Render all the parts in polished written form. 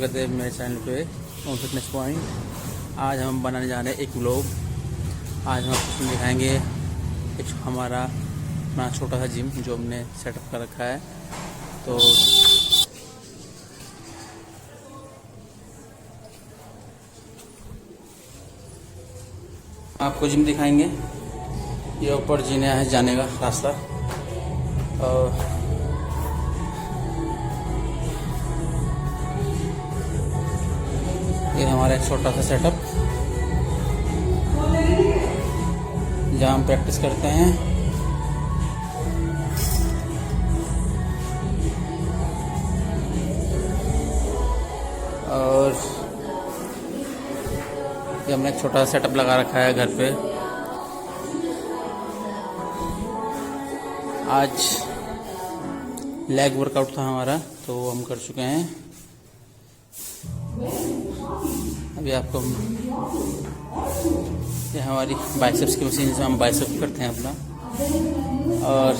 स्वागत है मेरे चैनल पे ओम फिटनेस पॉइंट। आज हम बनाने जा रहे हैं एक व्लॉग। आज हम आपको दिखाएंगे एक हमारा अपना छोटा सा जिम जो हमने सेटअप कर रखा है। तो आपको जिम दिखाएंगे। ये ऊपर जीने है जाने का रास्ता। और ये हमारा एक छोटा सा सेटअप जहाँ हम प्रैक्टिस करते हैं। और ये हमने एक छोटा सा सेटअप लगा रखा है घर पे। आज लेग वर्कआउट था हमारा, तो हम कर चुके हैं। अभी आपको ये हमारी बाइसेप्स की मशीन से हम बाइसेप्स करते हैं अपना। और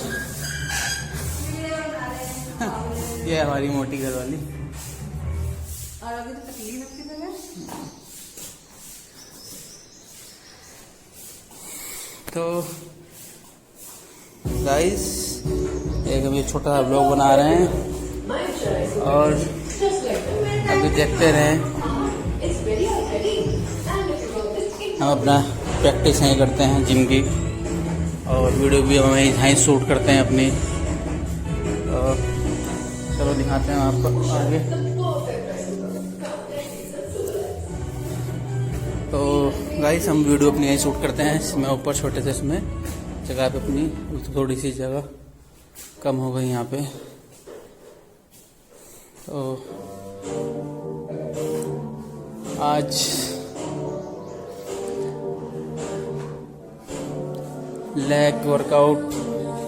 ये हमारी मोटी घर वाली। और अभी तो तकलीफ आपकी तरह। तो गाइस एक अभी छोटा सा ब्लॉग बना रहे हैं और अभी देखते रहें। हम अपना प्रैक्टिस यहीं करते हैं जिम की, और वीडियो भी हम यहीं शूट करते हैं अपनी। और चलो दिखाते हैं आपको आगे। तो गाइस हम वीडियो अपनी यहीं शूट करते हैं। इसमें ऊपर छोटे से इसमें जगह पे अपनी थोड़ी सी जगह कम हो गई यहाँ पे। तो आज लेग वर्कआउट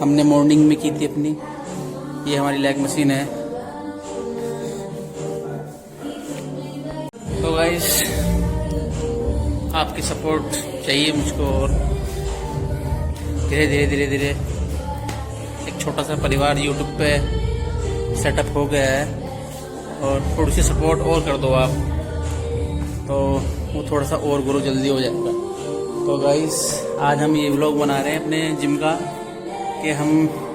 हमने मॉर्निंग में की थी अपनी। ये हमारी लेग मशीन है। तो गाइस आपकी सपोर्ट चाहिए मुझको, और धीरे धीरे एक छोटा सा परिवार यूट्यूब पे सेटअप हो गया है। और थोड़ी सी सपोर्ट और कर दो आप, तो वो थोड़ा सा और ग्रो जल्दी हो जाएगा। तो गाइस आज हम ये व्लॉग बना रहे हैं अपने जिम का, कि हम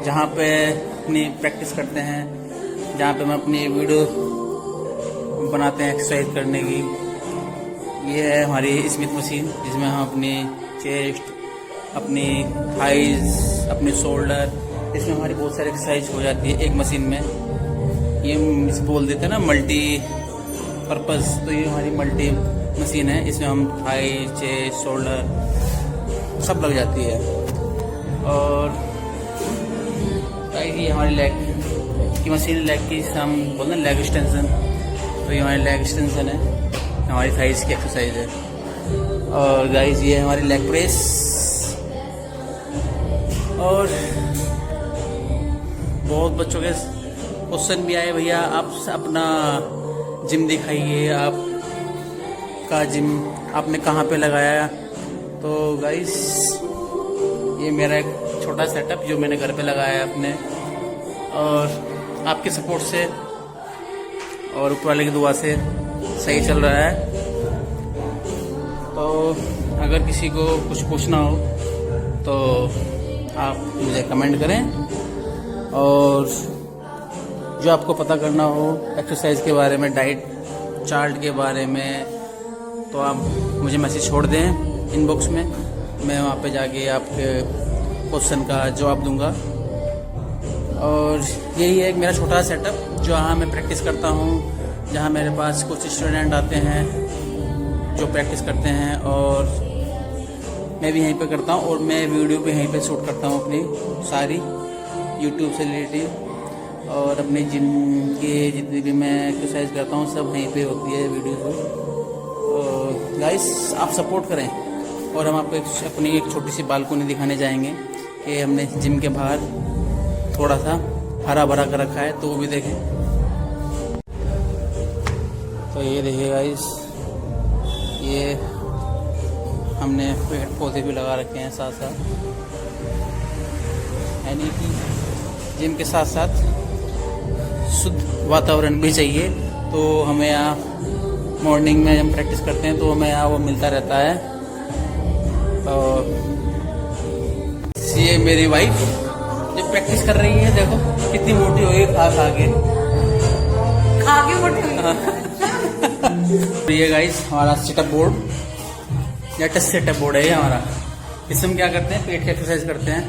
जहाँ पे अपनी प्रैक्टिस करते हैं, जहाँ पे हम अपनी वीडियो बनाते हैं एक्सरसाइज करने की। ये है हमारी स्मिथ मशीन, जिसमें हम अपनी चेस्ट, अपनी थाइज, अपने शोल्डर, इसमें हमारी बहुत सारी एक्सरसाइज हो जाती है एक मशीन में। ये इसे बोल देते हैं ना मल्टी पर्पस। तो ये हमारी मल्टी मशीन है। इसमें हम थाई, चेस्ट, शोल्डर सब लग जाती है। और ये हमारी लेग की मशीन, लेग की हम बोलते हैं लेग एक्सटेंशन। तो ये हमारी लेग एक्सटेंशन है, हमारी थाइस की एक्सरसाइज है। और गाइस ये हमारी लेग प्रेस। और बहुत बच्चों के क्वेश्चन भी आए, भैया आप अपना जिम दिखाइए, आप का जिम आपने कहाँ पे लगाया। तो गाइस ये मेरा एक छोटा सेटअप जो मैंने घर पे लगाया है अपने, और आपके सपोर्ट से और ऊपर वाले की दुआ से सही चल रहा है। तो अगर किसी को कुछ पूछना हो तो आप मुझे कमेंट करें, और जो आपको पता करना हो एक्सरसाइज के बारे में, डाइट चार्ट के बारे में, तो आप मुझे मैसेज छोड़ दें इनबॉक्स में। मैं वहाँ पे जाके आपके क्वेश्चन का जवाब दूंगा। और यही है एक मेरा छोटा सेटअप जहाँ मैं प्रैक्टिस करता हूँ, जहाँ मेरे पास कुछ स्टूडेंट आते हैं जो प्रैक्टिस करते हैं, और मैं भी यहीं पे करता हूँ। और मैं वीडियो भी यहीं पे शूट करता हूँ अपनी सारी यूट्यूब से रिलेटेड, और अपने जिम के जितनी भी मैं एक्सरसाइज करता हूँ सब वहीं पे होती है वीडियो। तो गाइस आप सपोर्ट करें। और हम आपको अपनी एक छोटी सी बालकनी दिखाने जाएंगे कि हमने जिम के बाहर थोड़ा सा हरा भरा कर रखा है, तो वो भी देखें। तो ये देखिए गाइस, ये हमने पेड़ पौधे भी लगा रखे हैं साथ साथ, यानी कि जिम के साथ साथ शुद्ध वातावरण भी चाहिए तो हमें यहाँ मॉर्निंग में जब प्रैक्टिस करते हैं तो हमें यहाँ वो मिलता रहता है। और ये मेरी वाइफ जो प्रैक्टिस कर रही है, देखो कितनी मोटी हो गई खा खा के मोटी हुई। ये गाइस हमारा setup board, latest setup board है ये हमारा। इसमें हम क्या करते हैं, पेट की एक्सरसाइज करते हैं।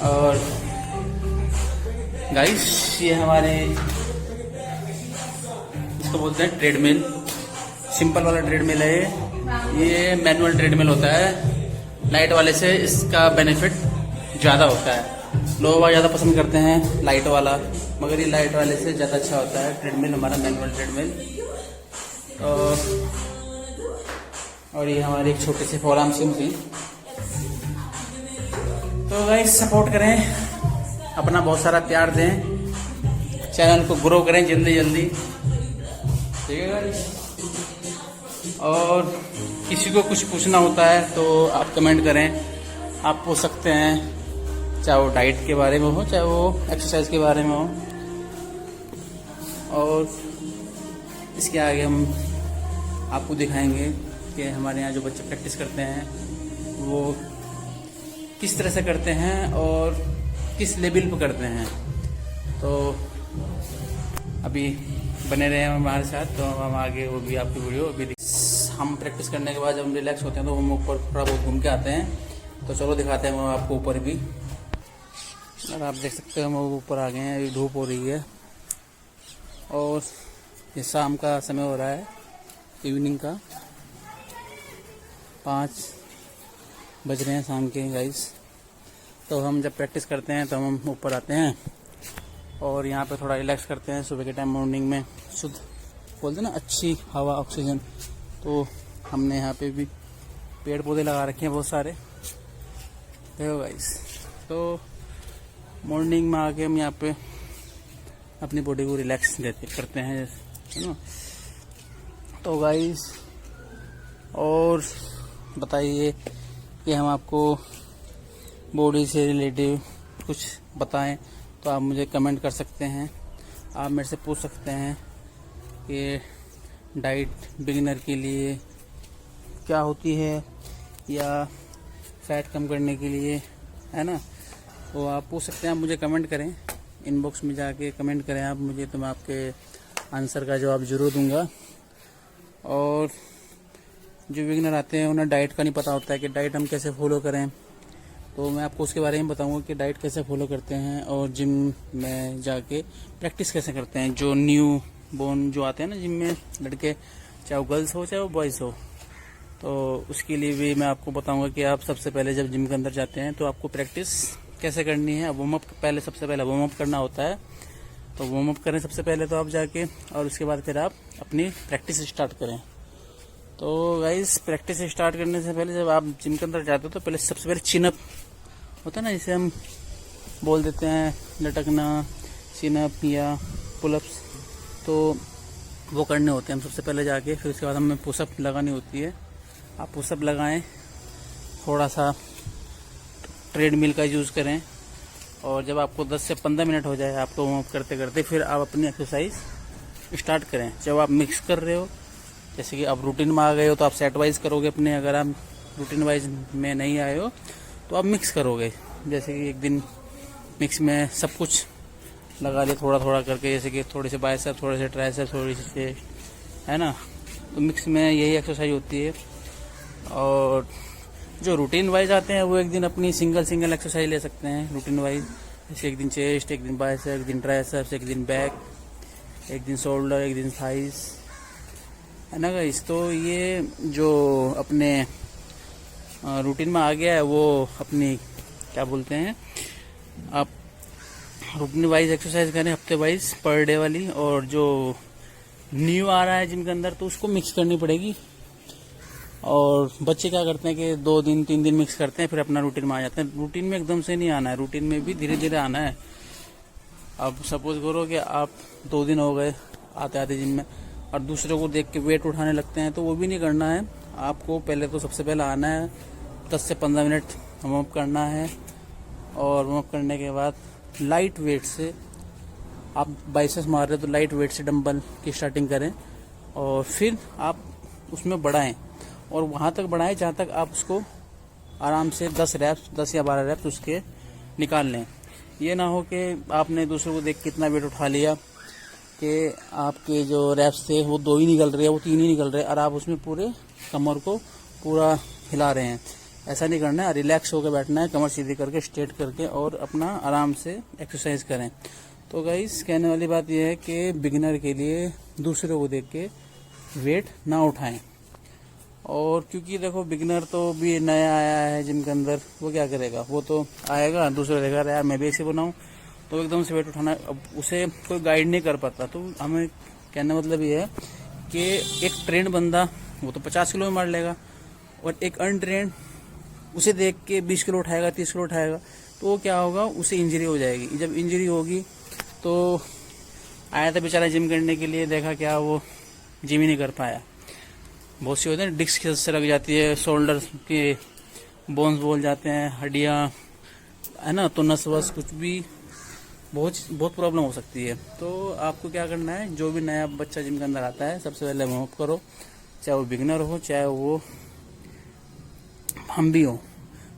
और गाइस ये हमारे इसको बोलते हैं ट्रेडमिल, सिंपल वाला ट्रेडमिल है ये मैनुअल ट्रेडमिल होता है। लाइट वाले से इसका बेनिफिट ज़्यादा होता है, लोग ज़्यादा पसंद करते हैं लाइट वाला, मगर ये लाइट वाले से ज़्यादा अच्छा होता है ट्रेडमिल, हमारा मैनुअल ट्रेडमिल। और ये हमारी एक छोटी सी फोर आर्म स्विंग थी। तो गाइस सपोर्ट करें, अपना बहुत सारा प्यार दें, चैनल को ग्रो करें जल्दी जल्दी, ठीक है गाइस। और किसी को कुछ पूछना होता है तो आप कमेंट करें, आप पूछ सकते हैं, चाहे वो डाइट के बारे में हो, चाहे वो एक्सरसाइज के बारे में हो। और इसके आगे हम आपको दिखाएंगे कि हमारे यहाँ जो बच्चे प्रैक्टिस करते हैं वो किस तरह से करते हैं और किस लेवल पर करते हैं। तो अभी बने रहे हैं हमारे साथ, तो हम आगे वो भी आपकी वीडियो अभी हम प्रैक्टिस करने के बाद जब हम रिलैक्स होते हैं तो हम ऊपर थोड़ा बहुत घूम के आते हैं। तो चलो दिखाते हैं हम आपको ऊपर भी। और आप देख सकते हो हम ऊपर आ गए हैं, अभी धूप हो रही है और ये शाम का समय हो रहा है, इवनिंग का 5 बज रहे हैं शाम के गाइस। तो हम जब प्रैक्टिस करते हैं तो हम ऊपर आते हैं और यहाँ पे थोड़ा रिलैक्स करते हैं। सुबह के टाइम मॉर्निंग में शुद्ध बोलते हैं ना, अच्छी हवा, ऑक्सीजन। तो हमने यहाँ पे भी पेड़ पौधे लगा रखे हैं बहुत सारे, देखो गाइस। तो मॉर्निंग में आके हम यहाँ पे अपनी बॉडी को रिलैक्स करते हैं, है ना। तो गाइस और बताइए कि हम आपको बॉडी से रिलेटिव कुछ बताएं तो आप मुझे कमेंट कर सकते हैं। आप मेरे से पूछ सकते हैं कि डाइट बिगिनर के लिए क्या होती है या फैट कम करने के लिए, है ना। तो आप पूछ सकते हैं, आप मुझे कमेंट करें, इनबॉक्स में जाके कमेंट करें आप मुझे, तो मैं आपके आंसर का जवाब ज़रूर दूंगा। और जो बिगिनर आते हैं उन्हें डाइट का नहीं पता होता है कि डाइट हम कैसे फॉलो करें, तो मैं आपको उसके बारे में बताऊंगा कि डाइट कैसे फॉलो करते हैं और जिम में जाके प्रैक्टिस कैसे करते हैं। जो न्यू बोर्न जो आते हैं ना जिम में लड़के, चाहे वो गर्ल्स हो चाहे वो बॉयज़ हो, तो उसके लिए भी मैं आपको बताऊंगा कि आप सबसे पहले जब जिम के अंदर जाते हैं तो आपको प्रैक्टिस कैसे करनी है। वार्म अप पहले, सबसे पहले वार्म अप करना होता है। तो वार्म अप करें सबसे पहले तो आप जाके, और उसके बाद फिर आप अपनी प्रैक्टिस स्टार्ट करें। तो गाइस प्रैक्टिस स्टार्ट करने से पहले जब आप जिम के अंदर जाते हो तो पहले सबसे पहले चिनअप होता है ना, जिसे हम बोल देते हैं लटकना, चिनअप या पुलअप्स, तो वो करने होते हैं हम सबसे पहले जाके। फिर उसके बाद हमें पुशअप लगानी होती है। आप पुशअप लगाएं, थोड़ा सा ट्रेडमिल का यूज़ करें, और जब आपको 10 से 15 मिनट हो जाए आपको वार्म अप करते करते, फिर आप अपनी एक्सरसाइज स्टार्ट करें। जब आप मिक्स कर रहे हो, जैसे कि आप रूटीन में आ गए हो तो आप सेट वाइज करोगे अपने, अगर आप रूटीन वाइज में नहीं आए हो तो आप मिक्स करोगे। जैसे कि एक दिन मिक्स में सब कुछ लगा लिया थोड़ा थोड़ा करके, जैसे कि थोड़े से बाइसेप, थोड़े से ट्राइसेप, थोड़ी सी चेस्ट, है ना। तो मिक्स में यही एक्सरसाइज होती है। और जो रूटीन वाइज आते हैं वो एक दिन अपनी सिंगल एक्सरसाइज ले सकते हैं रूटीन वाइज, जैसे एक दिन चेस्ट, एक दिन बाइसेप, एक दिन ट्राइसेप्स, एक दिन बैक, एक दिन शोल्डर, एक दिन थाइस, है ना गाइस। तो ये जो अपने रूटीन में आ गया है वो अपनी क्या बोलते हैं, आप रूटीन वाइज एक्सरसाइज करें हफ्ते वाइज पर डे वाली। और जो न्यू आ रहा है जिम के अंदर तो उसको मिक्स करनी पड़ेगी। और बच्चे क्या करते हैं कि 2 दिन 3 दिन मिक्स करते हैं, फिर अपना रूटीन में आ जाते हैं। रूटीन में एकदम से नहीं आना है, रूटीन में भी धीरे धीरे आना है। अब सपोज करो कि आप 2 दिन हो गए आते आते जिम में और दूसरों को देख के वेट उठाने लगते हैं, तो वो भी नहीं करना है आपको। पहले तो सबसे पहले आना है, 10 से 15 मिनट वार्म अप करना है, और वार्म अप करने के बाद लाइट वेट से आप बाइसेप्स मार रहे हो तो लाइट वेट से डंबल की स्टार्टिंग करें और फिर आप उसमें बढ़ाएं और वहाँ तक बढ़ाएं जहाँ तक आप उसको आराम से 10 या 12 रैप्स उसके निकाल लें। ये ना हो कि आपने दूसरों को देख कितना वेट उठा लिया कि आपके जो रैप्स थे वो 2 ही निकल रहे हैं, वो 3 ही निकल रहे हैं और आप उसमें पूरे कमर को पूरा हिला रहे हैं। ऐसा नहीं करना है, रिलैक्स होकर बैठना है, कमर सीधी करके स्ट्रेट करके और अपना आराम से एक्सरसाइज करें। तो गाइस कहने वाली बात यह है कि बिगिनर के लिए दूसरों को देख के वेट ना उठाएं। और क्योंकि देखो बिगिनर तो भी नया आया है जिम के अंदर, वो क्या करेगा, वो तो आएगा दूसरा रहेगा यार मैं भी ऐसे बनाऊं, तो एकदम से वेट उठाना, अब उसे कोई गाइड नहीं कर पाता। तो हमें कहने मतलब ये है कि एक ट्रेंड बंदा वो तो 50 किलो में मार लेगा और एक अनट्रेंड उसे देख के 20 किलो उठाएगा, 30 किलो उठाएगा, तो वो क्या होगा, उसे इंजरी हो जाएगी। जब इंजरी होगी तो आया था बेचारा जिम करने के लिए, देखा क्या वो जिम ही नहीं कर पाया। बहुत सी होते हैं डिस्क की समस्या लग जाती है, शोल्डर के बोन्स बोल जाते हैं, हड्डियाँ है ना, तो नस वस कुछ भी बहुत प्रॉब्लम हो सकती है। तो आपको क्या करना है, जो भी नया बच्चा जिम के अंदर आता है सबसे पहले वार्म अप करो, चाहे वो बिगिनर हो चाहे वो हम भी हो।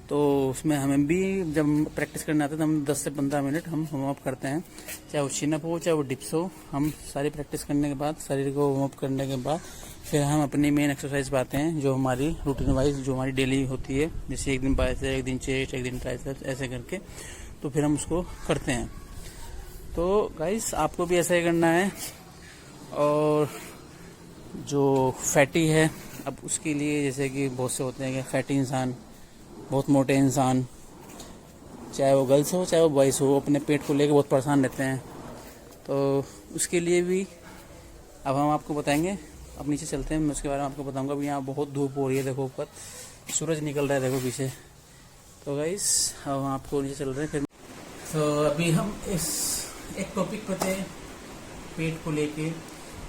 तो उसमें हमें भी जब प्रैक्टिस करने आते हैं तो हम 10 से 15 मिनट हम वार्म अप करते हैं, चाहे वो चिनअप हो चाहे वो डिप्स हो। हम सारी प्रैक्टिस करने के बाद, शरीर को वार्म अप करने के बाद फिर हम अपनी मेन एक्सरसाइज पाते हैं जो हमारी रूटीन वाइज जो हमारी डेली होती है, जैसे एक दिन बाइसेप्स, एक दिन चेस्ट, एक दिन ट्राइसेप्स, ऐसे करके तो फिर हम उसको करते हैं। तो गाइस आपको भी ऐसा ही करना है। और जो फैटी है, अब उसके लिए जैसे कि बहुत से होते हैं कि फैटी इंसान, बहुत मोटे इंसान, चाहे वो गर्ल्स हो चाहे वो बॉयज़ हो, अपने पेट को लेकर बहुत परेशान रहते हैं। तो उसके लिए भी अब हम आपको बताएंगे। अब नीचे चलते हैं, मैं उसके बारे में आपको बताऊंगा। अभी यहाँ बहुत धूप हो रही है, देखो ऊपर सूरज निकल रहा है, देखो पीछे। तो गाइस अब हम आपको नीचे चल रहे हैं फिर। तो अभी हम इस एक टॉपिक पे थे पेट को लेके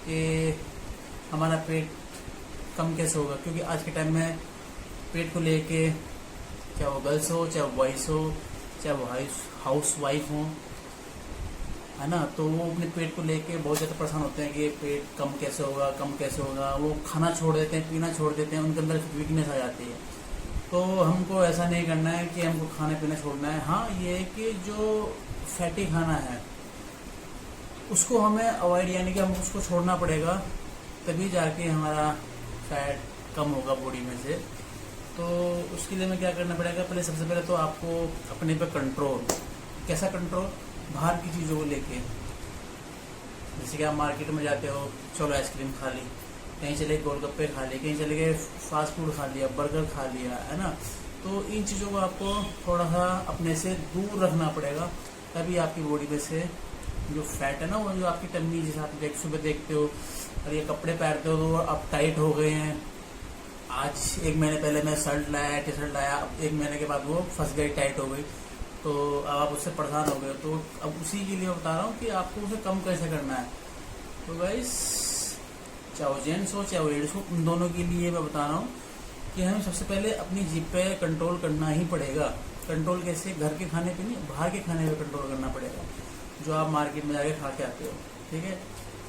कि हमारा पेट कम कैसे होगा, क्योंकि आज के टाइम में पेट को लेके चाहे वो गर्ल्स हो चाहे वो बॉयज़ हो चाहे वो हाउस वाइफ हो, है ना, तो वो अपने पेट को लेके बहुत ज़्यादा परेशान होते हैं कि पेट कम कैसे होगा, कम कैसे होगा। वो खाना छोड़ देते हैं, पीना छोड़ देते हैं, उनके अंदर वीकनेस आ जाती है। तो हमको ऐसा नहीं करना है कि हमको खाना पीना छोड़ना है। हाँ, ये है कि जो फैटी खाना है उसको हमें अवॉइड, यानी कि हमको उसको छोड़ना पड़ेगा, तभी जाके हमारा फैट कम होगा बॉडी में से। तो उसके लिए हमें क्या करना पड़ेगा, पहले सबसे पहले तो आपको अपने पे कंट्रोल। कैसा कंट्रोल, बाहर की चीज़ों को लेके, जैसे कि आप मार्केट में जाते हो, चलो आइसक्रीम खा ली, कहीं चले गोलगप्पे खा लिए, कहीं चले गए फास्ट फूड खा लिया, बर्गर खा लिया, है ना। तो इन चीज़ों को आपको थोड़ा सा अपने से दूर रखना पड़ेगा, तभी आपकी बॉडी में से जो फैट है ना, वो जो आपकी टम्मी, जैसे आप सुबह देखते हो और ये कपड़े पहनते हो तो अब टाइट हो गए हैं। आज 1 महीने पहले मैं शर्ट लाया, टी शर्ट लाया, अब 1 महीने के बाद वो फंस गई, टाइट हो गई, तो अब आप उससे परेशान हो गए। तो अब उसी के लिए बता रहा हूँ कि आपको उसे कम कैसे करना है। तो गाइस चाहे वो जेंट्स हो चाहे वो लेडीज हो, उन दोनों के लिए मैं बता रहा हूँ कि हमें सबसे पहले अपनी जीभ पे कंट्रोल करना ही पड़ेगा। कंट्रोल कैसे, घर के खाने पे नहीं, बाहर के खाने पे कंट्रोल करना पड़ेगा, जो आप मार्केट में जाके खा के आते हो, ठीक है।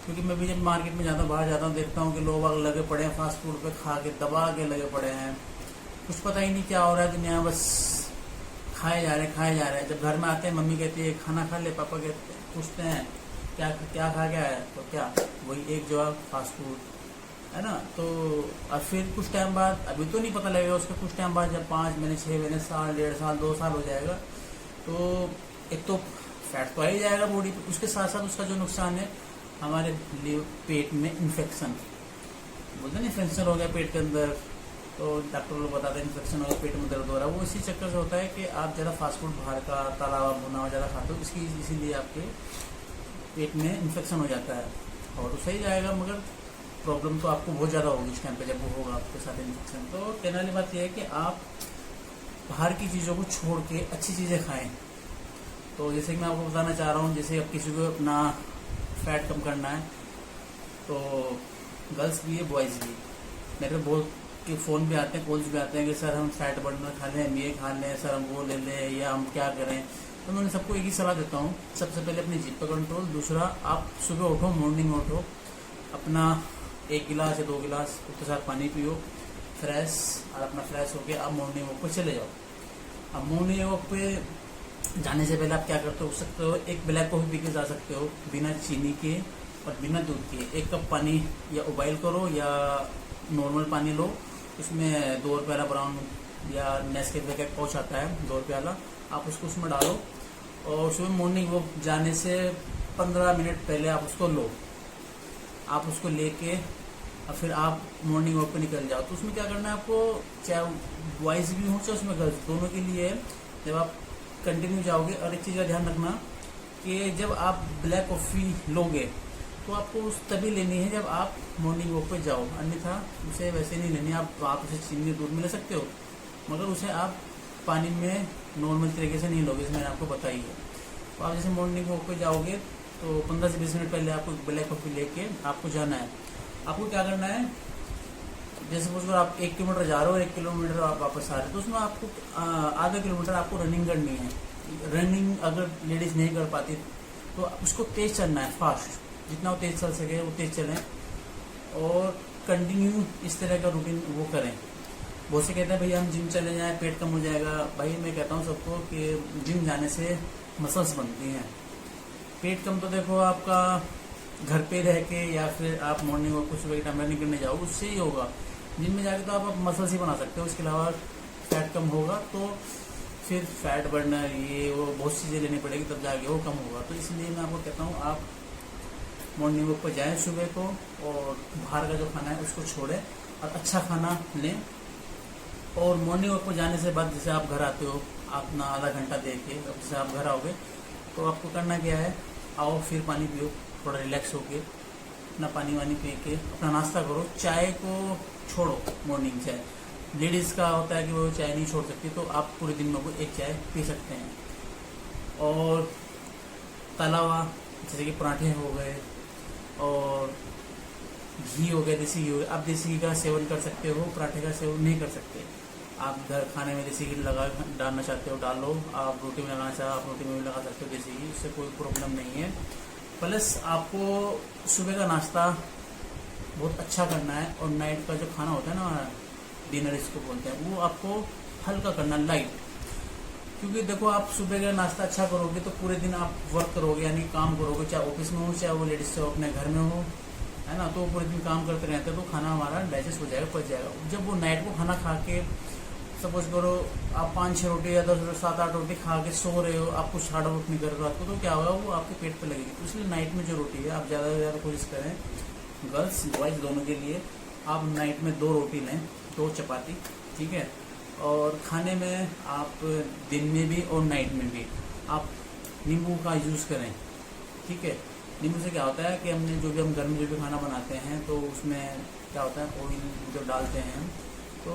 क्योंकि मैं भी जब मार्केट में जाता हूँ, बाहर जाता हूँ, देखता हूँ कि लोग लगे पड़े हैं फास्ट फूड पे, खा के दबा के लगे पड़े हैं, कुछ पता ही नहीं क्या हो रहा है दुनिया, बस खाए जा रहे हैं। जब घर में आते हैं मम्मी कहती है खाना खा ले, पापा कहते पूछते हैं क्या क्या खा गया है, तो क्या वही एक जवाब, फास्ट फूड, है ना। तो अब फिर कुछ टाइम बाद, अभी तो नहीं पता लगेगा उसका, कुछ टाइम बाद जब 5 महीने 6 महीने, साल, 1.5 साल, 2 साल हो जाएगा, तो एक तो फैट तो आ ही जाएगा बॉडी पे, उसके साथ साथ उसका जो नुकसान है हमारे पेट में इन्फेक्शन, बोलते हैं इन्फेक्शन हो गया पेट के अंदर, तो डॉक्टर लोग बताते हैं इन्फेक्शन हो गया, पेट में दर्द हो रहा है। वो इसी चक्कर से होता है कि आप ज़्यादा फास्ट फूड बाहर का तला हुआ भुना हुआ ज़्यादा खाते हो, इसीलिए आपके पेट में इन्फेक्शन हो जाता है। और तो सही जाएगा, मगर प्रॉब्लम तो आपको बहुत ज़्यादा होगी उस टाइम पे जब वो होगा आपके साथ इन्फेक्शन। तो कहने वाली बात यह है कि आप बाहर की चीज़ों को छोड़ के अच्छी चीज़ें खाएँ। तो जैसे कि मैं आपको बताना चाह रहा हूँ, जैसे अब किसी को अपना फैट कम करना है, तो गर्ल्स भी है बॉयज़ भी, मेरे बहुत के फ़ोन भी आते हैं, कॉल्स भी आते हैं कि सर हम फैट बर्नर खा लें, हम ये खा लें, सर हम वो ले लें, या हम क्या करें, तो मैं सबको एक ही सलाह देता हूँ, सबसे पहले अपनी जीभ पर कंट्रोल, दूसरा आप सुबह उठो, मॉर्निंग में उठो, अपना 1 गिलास या 2 गिलास उसके साथ पानी पियो फ्रेश, और अपना फ्रेश होके आप मॉर्निंग वॉक पे चले जाओ। अब मॉर्निंग वॉक पे जाने से पहले आप क्या करते हो सकते हो, एक ब्लैक कॉफ़ी पी के जा सकते हो बिना चीनी के और बिना दूध के। 1 कप पानी या उबाइल करो या नॉर्मल पानी लो, उसमें 2 रुपये वाला ब्राउन या नेस्कैफे का पाउच आता है 2 रुपये वाला, आप उसको उसमें डालो और सुबह मॉर्निंग वॉक जाने से 15 मिनट पहले आप उसको लो। आप उसको लेके और फिर आप मॉर्निंग वॉक पे निकल जाओ। तो उसमें क्या करना है आपको, चाहे बॉयज़ भी हो चाहे उसमें गर्ल्स, दोनों के लिए जब आप कंटिन्यू जाओगे। और एक चीज़ का ध्यान रखना कि जब आप ब्लैक कॉफ़ी लोगे तो आपको उस तभी लेनी है जब आप मॉर्निंग वॉक पे जाओ, अन्यथा उसे वैसे नहीं लेनी। आप उसे चीनी दूध में ले सकते हो, मगर उसे आप पानी में नॉर्मल तरीके से नहीं लोगे, इसमें मैंने आपको बताई है। तो आप जैसे मॉर्निंग वॉक पे जाओगे तो 15 से 20 मिनट पहले आपको ब्लैक कॉफ़ी लेके आपको जाना है। आपको क्या करना है, जैसे सपोज आप 1 किलोमीटर जा रहे हो, 1 किलोमीटर आप वापस आ रहे हो, तो उसमें आपको आधा किलोमीटर आपको रनिंग करनी है। रनिंग अगर लेडीज़ नहीं कर पाती तो उसको तेज़ चलना है, फास्ट, जितना वो तेज़ चल सके वो तेज़ चलें और कंटिन्यू इस तरह का रूटीन वो करें। बहुत से कहते हैं भैया हम जिम चले जाएं पेट कम हो जाएगा। भाई मैं कहता हूँ सबको कि जिम जाने से मसल्स बनती हैं, पेट कम तो देखो आपका घर पे रह के या फिर आप मॉर्निंग वॉक को सुबह के टाइम रनिंग करने जाओ उससे ही होगा। जिम में जाके तो आप मसल्स ही बना सकते हो, उसके अलावा फैट कम होगा तो फिर फैट बर्नर ये वो बहुत चीज़ें लेनी पड़ेगी तब जाके वो कम होगा। तो इसलिए मैं आपको कहता हूँ आप मॉर्निंग वॉक पर जाएँ सुबह को और बाहर का जो खाना है उसको छोड़ें और अच्छा खाना लें। और मॉर्निंग वॉक पर जाने से बाद जैसे आप घर आते हो अपना आधा घंटा दे के, अब जैसे आप घर आओगे तो आपको करना क्या है, आओ फिर पानी पियो, थोड़ा रिलैक्स होके अपना पानी वानी पी के अपना नाश्ता करो। चाय को छोड़ो, मॉर्निंग चाय लेडीज़ का होता है कि वो चाय नहीं छोड़ सकती, तो आप पूरे दिन में को 1 चाय पी सकते हैं। और तला हुआ जैसे कि पराठे हो गए और घी हो गया, देसी घी हो गया, आप देसी घी का सेवन कर सकते हो, पराठे का सेवन नहीं कर सकते। आप घर खाने में देसी घी डालना चाहते हो डालो, आप रोटी में लगाना चाहो आप रोटी में भी लगा सकते हो देसी घी, इससे कोई प्रॉब्लम नहीं है। प्लस आपको सुबह का नाश्ता बहुत अच्छा करना है और नाइट का जो खाना होता है ना, डिनर इसको बोलते हैं, वो आपको हल्का करना, लाइट। क्योंकि देखो आप सुबह का नाश्ता अच्छा करोगे तो पूरे दिन आप वर्क करोगे, यानी काम करोगे, चाहे ऑफिस में हो चाहे वो लेडीज से अपने घर में हो, है ना, तो पूरे दिन काम करते रहते हैं तो खाना हमारा डाइजेस्ट हो जाएगा, पच जाएगा। जब वो नाइट को खाना खा के सपोज करो आप 5-6 रोटी या 7-8 रोटी खा के सो रहे हो, आप कुछ हार्ड वर्क नहीं कर रहे हो आपको, तो क्या होगा वो आपके पेट पे लगेगी। तो इसलिए नाइट में जो रोटी है आप ज़्यादा से ज़्यादा कोशिश करें, गर्ल्स बॉयज़ दोनों के लिए, आप नाइट में 2 रोटी लें, 2 चपाती, ठीक है। और खाने में आप दिन में भी और नाइट में भी आप नींबू का यूज़ करें, ठीक है। नींबू से क्या होता है कि हमने जो भी हम घर में जो भी खाना बनाते हैं तो उसमें क्या होता है, ऑयल जो डालते हैं तो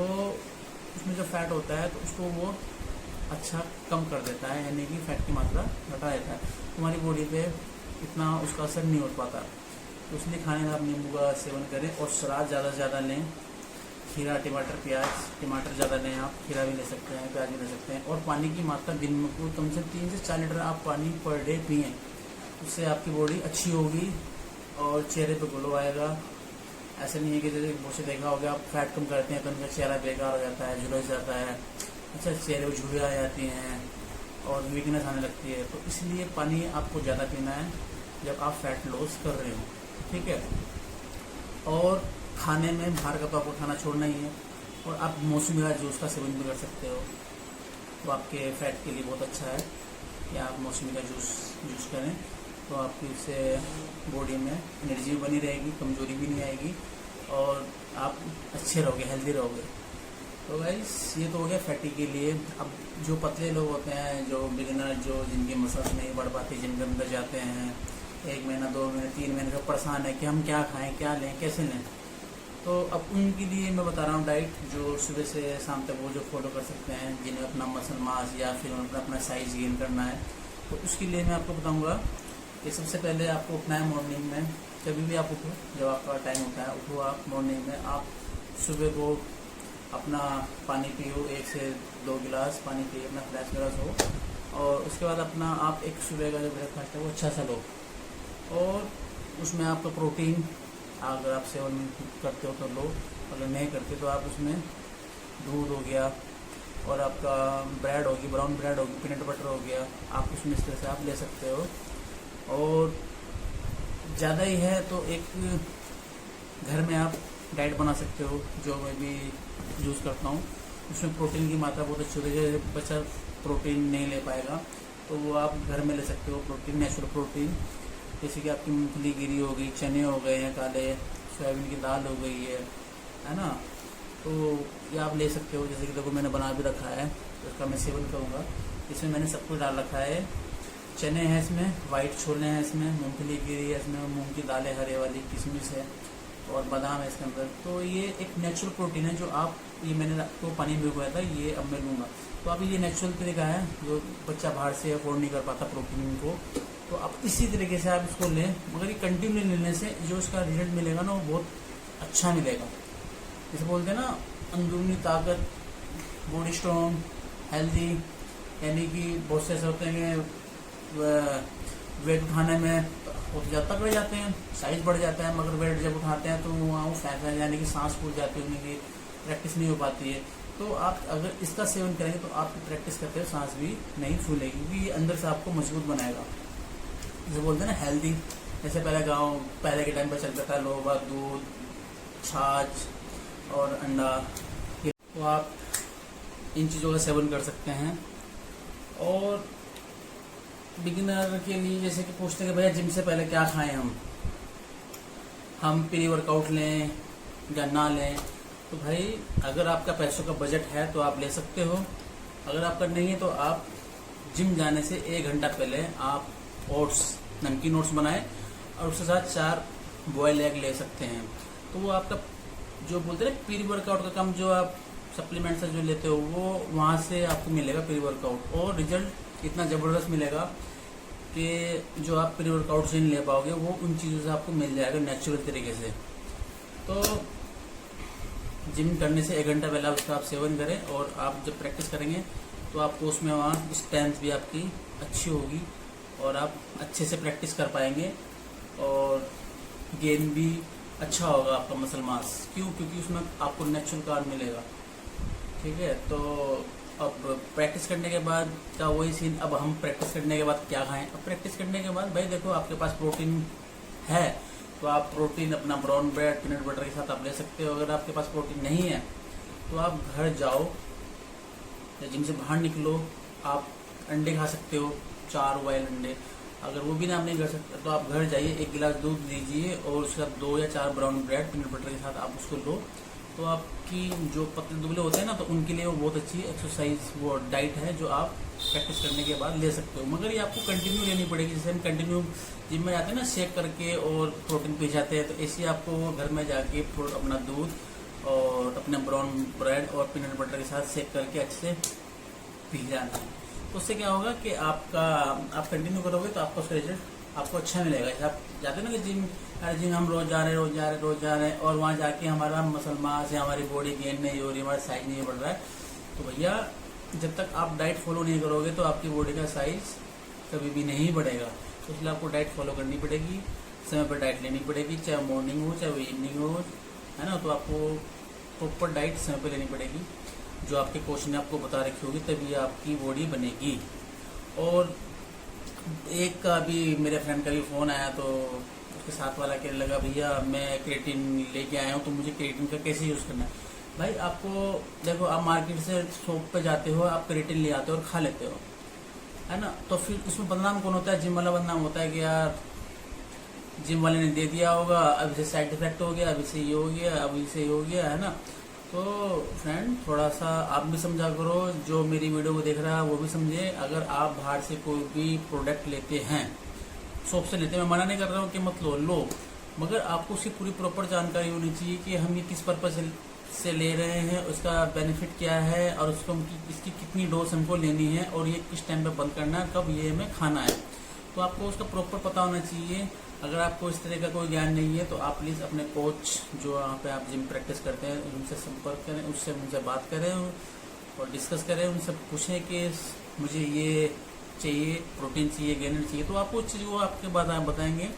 उसमें जो फैट होता है तो उसको वो अच्छा कम कर देता है, यानी कि फैट की मात्रा घटा देता है, हमारी बॉडी पे इतना उसका असर नहीं हो पाता। तो इसलिए खाने में आप नींबू का सेवन करें और सलाद ज़्यादा से ज़्यादा लें, खीरा, टमाटर, प्याज, टमाटर ज़्यादा लें, आप खीरा भी ले सकते हैं, प्याज भी ले सकते हैं। और पानी की मात्रा दिन में को कम से 3 से 4 लीटर आप पानी पर डे पिएँ, उससे आपकी बॉडी अच्छी होगी और चेहरे पे ग्लो आएगा। ऐसा नहीं है कि जैसे बहुत से देखा होगा आप फैट कम करते हैं तो उनका चेहरा बेकार हो जाता है, झुलस जाता है, अच्छा चेहरे पर झुर्रियाँ आ जाती हैं और वीकनेस आने लगती है। तो इसलिए पानी आपको ज़्यादा पीना है जब आप फैट लॉस कर रहे हो, ठीक है। और खाने में बाहर का तो आपको खाना छोड़ना ही है और आप मौसमी का जूस का सेवन भी कर सकते हो, तो आपके फैट के लिए बहुत अच्छा है कि आप मौसमी का जूस करें, तो आपकी उससे बॉडी में एनर्जी भी बनी रहेगी, कमजोरी भी नहीं आएगी और आप अच्छे रहोगे, हेल्दी रहोगे। तो गाइस ये तो हो गया फैटी के लिए। अब जो पतले लोग होते हैं, जो बिगिनर, जो जिनकी मसल्स नहीं बढ़ पाती, जिनके अंदर जाते हैं 1 महीना 2 महीने 3 महीने से परेशान है कि हम क्या खाएं, क्या लें, कैसे लें, तो अब उनके लिए मैं बता रहा हूँ डाइट जो सुबह से शाम तक वो जो फॉलो कर सकते हैं, जिन्हें अपना मसल मास या फिर अपना साइज गेन करना है। तो उसके लिए मैं आपको बताऊँगा कि सबसे पहले आपको उठना है मॉर्निंग में, कभी भी आप उठो, जब आपका टाइम होता है उठो आप मॉर्निंग में। आप सुबह को अपना पानी पियो, 1 से 2 गिलास पानी पिए, अपना फ्रेश ग्लास हो और उसके बाद अपना आप एक सुबह का जो ब्रेकफास्ट है वो अच्छा सा लो, और उसमें आपका प्रोटीन अगर आप सेवन करते हो तो लो, अगर नहीं करते तो आप उसमें दूध हो गया और आपका ब्रेड होगी, ब्राउन ब्रेड होगी, पीनट बटर हो गया, आप उसमें इस तरह से आप ले सकते हो। और ज़्यादा ही है तो एक घर में आप डाइट बना सकते हो, जो मैं भी यूज़ करता हूँ। उसमें प्रोटीन की मात्रा बहुत अच्छी होती है, बच्चा प्रोटीन नहीं ले पाएगा तो वो आप घर में ले सकते हो प्रोटीन, नेचुरल प्रोटीन, जैसे कि आपकी मूंगफली गिरी हो गई, चने हो गए हैं काले, सोयाबीन की दाल हो गई है ना, तो ये आप ले सकते हो। जैसे कि देखो मैंने बना भी रखा है, तो इसका मैं सेवन करूँगा। इसमें मैंने सब कुछ डाल रखा है, चने हैं इसमें, वाइट छोले हैं इसमें, मूंगफली गिरी है इसमें, मूंग की दालें हरे वाली, किशमिश है और बादाम है इसके अंदर। तो ये एक नेचुरल प्रोटीन है जो आप, ये मैंने आपको पानी में भिगोया था, ये अब मैं लूँगा। तो अभी ये नेचुरल तरीका है जो बच्चा बाहर से अफोर्ड नहीं कर पाता प्रोटीन को, तो आप इसी तरीके से आप इसको लें। मगर ये कंटिन्यू लेने से जो इसका रिजल्ट मिलेगा ना वो बहुत अच्छा मिलेगा। जैसे बोलते हैं ना, अंदरूनी ताकत, बॉडी स्ट्रॉन्ग, हेल्दी, यानी कि बहुत से ऐसे होते हैं कि वेट उठाने में बहुत ज़्यादा तक रह जाते हैं, साइज बढ़ जाता है, मगर वेट जब उठाते हैं तो वहाँ वो फैंस यानी कि सांस फूल जाती है, उनकी प्रैक्टिस नहीं हो पाती है। तो आप अगर इसका सेवन करेंगे तो आपकी प्रैक्टिस करते हुए सांस भी नहीं फूलेगी, क्योंकि ये अंदर से आपको मजबूत बनाएगा। जैसे बोलते हैं ना हेल्दी, जैसे पहले के टाइम पर चलता था लोग दूध, छाछ और अंडा, तो आप इन चीज़ों का सेवन कर सकते हैं। और बिगिनर के लिए जैसे कि पूछते हैं कि भैया जिम से पहले क्या खाएं हम प्री वर्कआउट लें या ना लें, तो भाई अगर आपका पैसों का बजट है तो आप ले सकते हो, अगर आपका नहीं है तो आप जिम जाने से 1 घंटा पहले आप ओट्स, नमकीन ओट्स बनाएं और उसके साथ 4 बॉयल एग ले सकते हैं। तो वो आपका जो बोलते हैं प्री वर्कआउट का काम जो आप सप्लीमेंट से जो लेते हो वो वहाँ से आपको मिलेगा प्री वर्कआउट, और रिजल्ट इतना ज़बरदस्त मिलेगा कि जो आप प्री वर्कआउट से नहीं ले पाओगे वो उन चीज़ों से आपको मिल जाएगा नेचुरल तरीके से। तो जिम करने से 1 घंटा पहले उसका आप सेवन करें, और आप जब प्रैक्टिस करेंगे तो आपको उसमें वहाँ स्ट्रेंथ भी आपकी अच्छी होगी और आप अच्छे से प्रैक्टिस कर पाएंगे, और गेन भी अच्छा होगा आपका मसल मास। क्योंकि उसमें आपको नेचुरल कार्ब मिलेगा, ठीक है। तो अब प्रैक्टिस करने के बाद का वही सीन, अब हम प्रैक्टिस करने के बाद क्या खाएं। अब प्रैक्टिस करने के बाद भाई देखो आपके पास प्रोटीन है तो आप प्रोटीन अपना ब्राउन ब्रेड, पीनट बटर के साथ आप ले सकते हो। अगर आपके पास प्रोटीन नहीं है तो आप घर जाओ या जिम से बाहर निकलो, आप अंडे खा सकते हो, 4 बॉयल अंडे। अगर वो भी ना आप नहीं कर सकते तो आप घर जाइए, 1 गिलास दूध लीजिए और उसका 2 या 4 ब्राउन ब्रेड पीनट बटर के साथ आप उसको लो। तो आपकी जो पतले दुबले होते हैं ना, तो उनके लिए वो बहुत अच्छी एक्सरसाइज वो डाइट है जो आप प्रैक्टिस करने के बाद ले सकते हो। मगर ये आपको कंटिन्यू लेनी पड़ेगी। जैसे हम कंटिन्यू जिम में जाते हैं ना, शेक करके और प्रोटीन पी जाते हैं, तो ऐसे आपको घर में जाके अपना दूध और अपने ब्राउन ब्रेड और पीनट बटर के साथ शेक करके अच्छे से पी जाना है। तो उससे क्या होगा कि आप कंटिन्यू करोगे तो आपका उसका रिजल्ट आपको अच्छा मिलेगा। जैसे आप जाते हैं ना कि जिम हम रोज जा रहे हैं और वहाँ जाके हमारा मसल मास या हमारी बॉडी गेन नहीं हो रही, हमारा साइज नहीं बढ़ रहा है, तो भैया जब तक आप डाइट फॉलो नहीं करोगे तो आपकी बॉडी का साइज कभी भी नहीं बढ़ेगा। तो इसलिए आपको डाइट फॉलो करनी पड़ेगी, समय पर डाइट लेनी पड़ेगी, चाहे मॉर्निंग हो चाहे इवनिंग हो, है ना। तो आपको प्रॉपर डाइट समय पर लेनी पड़ेगी, जो आपके कोच ने आपको बता रखी होगी, तभी आपकी बॉडी बनेगी। और एक का भी मेरे फ्रेंड का भी फ़ोन आया, तो उसके साथ वाला कहने लगा भैया मैं क्रिएटिन लेके आया हूँ, तो मुझे क्रिएटिन का कैसे यूज़ करना है। भाई आपको देखो, आप मार्केट से शॉप पे जाते हो, आप क्रिएटिन ले आते हो और खा लेते हो, है ना। तो फिर उसमें बदनाम कौन होता है? जिम वाला बदनाम होता है कि यार जिम वाले ने दे दिया होगा, अब इसे साइड इफेक्ट हो गया, अब इसे ये हो गया, अब इसे ये हो गया, है ना। तो फ्रेंड थोड़ा सा आप भी समझा करो, जो मेरी वीडियो को देख रहा है वो भी समझे। अगर आप बाहर से कोई भी प्रोडक्ट लेते हैं, शॉप से लेते हैं, मैं मना नहीं कर रहा हूँ कि मत लो, मगर आपको उसकी पूरी प्रॉपर जानकारी होनी चाहिए कि हम ये किस पर्पज से ले रहे हैं, उसका बेनिफिट क्या है, और उसको इसकी कितनी डोज हमको लेनी है, और ये किस टाइम पे बंद करना है, कब ये हमें खाना है। तो आपको उसका प्रॉपर पता होना चाहिए। अगर आपको इस तरह का कोई ज्ञान नहीं है तो आप प्लीज़ अपने कोच जो वहाँ पे आप जिम प्रैक्टिस करते हैं उनसे संपर्क करें, उससे उनसे बात करें और डिस्कस करें, उनसे पूछें कि मुझे ये चाहिए, प्रोटीन चाहिए, गेनर चाहिए, तो आपको उस चीज़ को आपके बाद आप बताएंगे